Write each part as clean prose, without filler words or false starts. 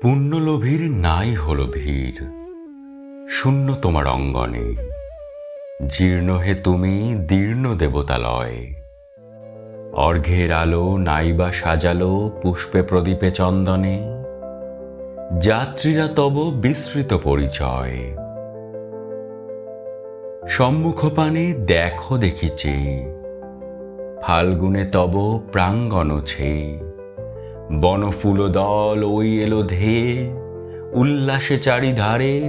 পুণ্যলোভীর নাই হলো ভিড়, শূন্য তোমার অঙ্গনে। জীর্ণ হে তুমি দীর্ণ দেবতালয়। অর্ঘ্যের আলো নাইবা সাজালো পুষ্পে প্রদীপে চন্দনে। যাত্রীরা তব বিস্মৃত পরিচয়। সম্মুখপানে দেখো দেখিছে, ফাল্গুনে তব প্রাঙ্গণ ছে। বনফুল দল ওই এলো ধেয়ে, উল্লাসে চারিধারে।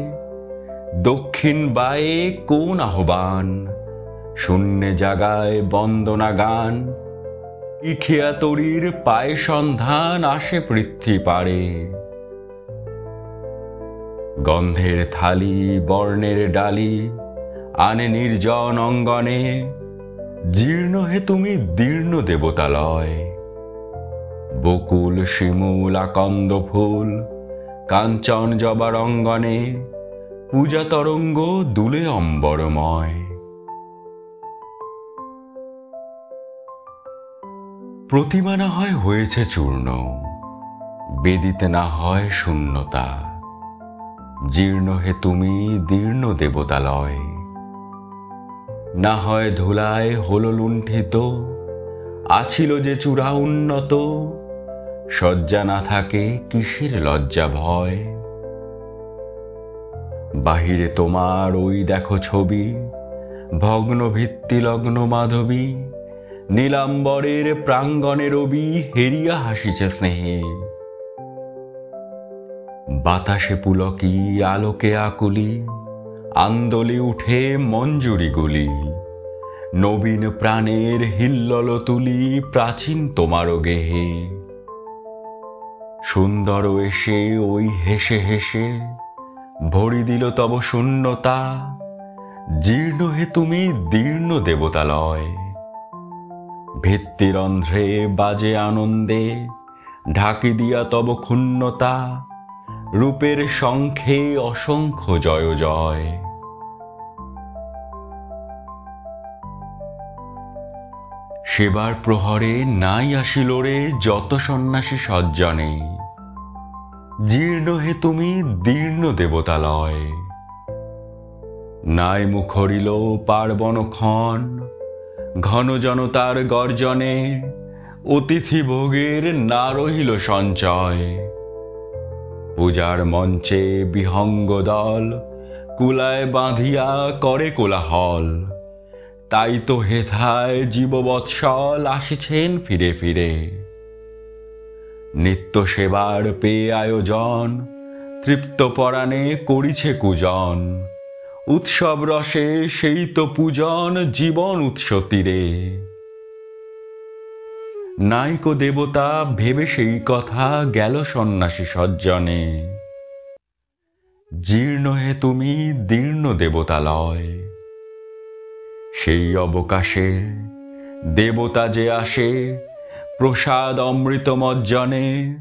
দক্ষিণ বায়ে কোন আহ্বান, শূন্যে জাগায় বন্দনা গান। কি খেয়া তরীর পায়ে সন্ধান আসে পৃথ্বী পারে। গন্ধের থালি বর্ণের ডালি আনে নির্জন অঙ্গনে। জীর্ণ হে তুমি দীর্ণ দেবতালয়। বকুল শিমুল আকন্দ ফুল কাঞ্চন জবার অঙ্গনে। পূজা তরঙ্গ দুলে অম্বরময়। প্রতিমা না হয় হয়েছে চূর্ণ, বেদিতে না হয় শূন্যতা। জীর্ণ হে তুমি দীর্ণ দেবতালয়। না হয় ধুলায় হলো লুণ্ঠিত, আছিল যে চূড়া উন্নত। শয্যা না থাকে কিসের লজ্জা ভয়। বাহিরে তোমার ওই দেখো ছবি, ভগ্ন ভিত্তি লগ্ন মাধবী। নীলাম্বরের প্রাঙ্গণে রবি হেরিয়া হাসিছে স্নেহে। বাতাসে পুলকি আলোকে আকুলি, আন্দোলে উঠে মঞ্জুরি গুলি। নবীন প্রাণের হিল্লোল তুলি প্রাচীন তোমারও গেহে। সুন্দর এসে ওই হেসে হেসে ভরি দিল তব শূন্যতা। জীর্ণ হে তুমি দীর্ণ দেবতালয়। ভিত্তিরন্ধ্রে বাজে আনন্দে ঢাকি দিয়া তব ক্ষুণ্ণতা। রূপের শঙ্খে অসংখ্য জয় জয়। সেবার প্রহরে নাই আসিল রে যত সন্ন্যাসী সজ্জনে। জীর্ণ হে তুমি দীর্ণ দেবতালয়। নাই মুখরিল পার্বণ ক্ষণ, ঘন জনতার গর্জনে। অতিথি ভোগের না রহিল সঞ্চয়। পূজার মঞ্চে বিহঙ্গ দল কুলায় বাঁধিয়া করে কোলাহল। তাই তো হেথায় জীববৎসল আসিছেন ফিরে ফিরে। নিত্য সেবার পেয়ে আয়োজন, তৃপ্ত পরাণে করিছে কুজন। উৎসব রসে সেই তো পূজন জীবন উৎস তীরে। নাইকো দেবতা ভেবে সেই কথা গেল সন্ন্যাসী সজ্জনে। জীর্ণ হে তুমি দীর্ণ দেবতালয়। সেই অবকাশে দেবতা যে আসে, প্রসাদ অমৃত মজ্জনে।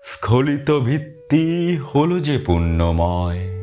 স্খলিত ভিত্তি হলো যে পুণ্যময়।